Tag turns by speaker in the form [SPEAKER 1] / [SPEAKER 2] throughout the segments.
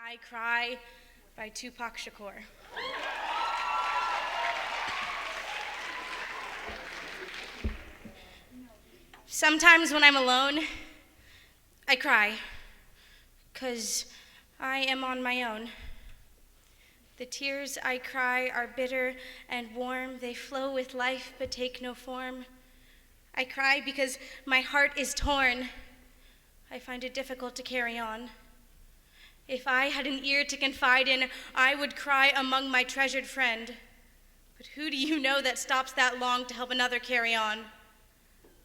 [SPEAKER 1] I Cry by Tupac Shakur. Sometimes when I'm alone, I cry, 'cause I am on my own. The tears I cry are bitter and warm. They flow with life but take no form. I cry because my heart is torn. I find it difficult to carry on. If I had an ear to confide in, I would cry among my treasured friend. But who do you know that stops that long to help another carry on?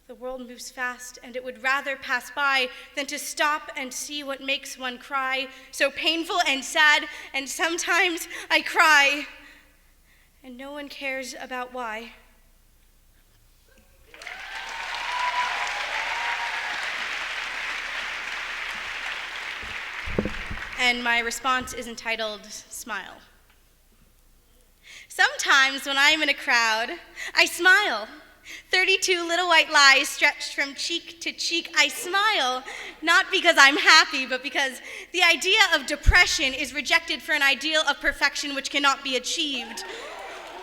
[SPEAKER 1] The world moves fast, and it would rather pass by than to stop and see what makes one cry. So painful and sad, and sometimes I cry, and no one cares about why. And my response is entitled, Smile. Sometimes when I'm in a crowd, I smile. 32 little white lies stretched from cheek to cheek. I smile, not because I'm happy, but because the idea of depression is rejected for an ideal of perfection which cannot be achieved.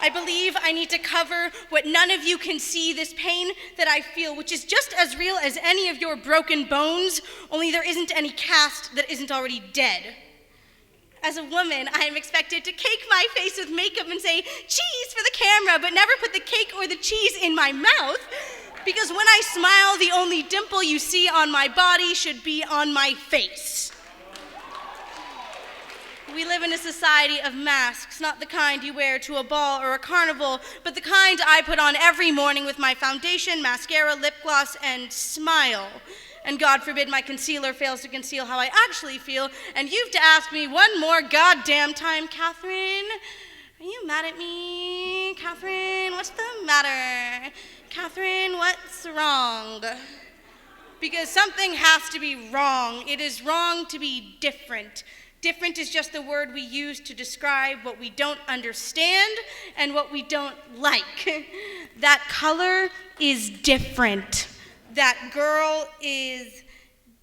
[SPEAKER 1] I believe I need to cover what none of you can see, this pain that I feel, which is just as real as any of your broken bones, only there isn't any cast that isn't already dead. As a woman, I am expected to cake my face with makeup and say, cheese for the camera, but never put the cake or the cheese in my mouth, because when I smile, the only dimple you see on my body should be on my face. We live in a society of masks, not the kind you wear to a ball or a carnival, but the kind I put on every morning with my foundation, mascara, lip gloss, and smile. And God forbid my concealer fails to conceal how I actually feel, and you've to ask me one more goddamn time, Katherine, are you mad at me? Katherine, what's the matter? Katherine, what's wrong? Because something has to be wrong. It is wrong to be different. Different is just the word we use to describe what we don't understand and what we don't like. That color is different. That girl is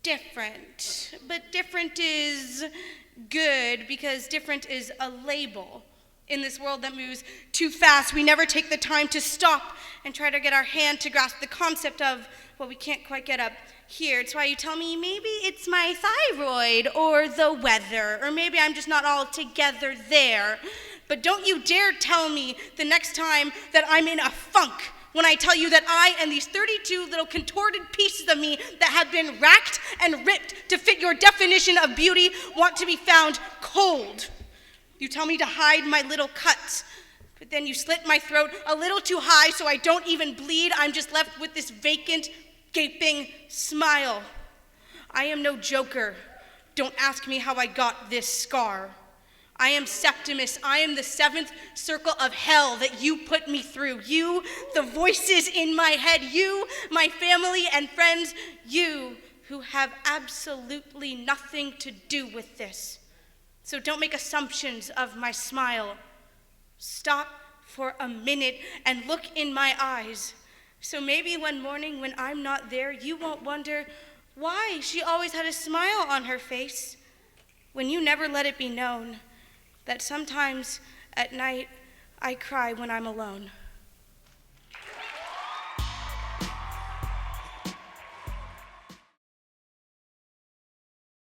[SPEAKER 1] different. But different is good because different is a label. In this world that moves too fast, we never take the time to stop and try to get our hand to grasp the concept of what we can't quite get up here. It's why you tell me maybe it's my thyroid or the weather, or maybe I'm just not all together there. But don't you dare tell me the next time that I'm in a funk when I tell you that I and these 32 little contorted pieces of me that have been racked and ripped to fit your definition of beauty want to be found cold. You tell me to hide my little cuts, but then you slit my throat a little too high so I don't even bleed. I'm just left with this vacant, gaping smile. I am no joker. Don't ask me how I got this scar. I am Septimus. I am the seventh circle of hell that you put me through. You, the voices in my head. You, my family and friends. You, who have absolutely nothing to do with this. So don't make assumptions of my smile. Stop for a minute and look in my eyes. So maybe one morning when I'm not there, you won't wonder why she always had a smile on her face, when you never let it be known that sometimes at night I cry when I'm alone.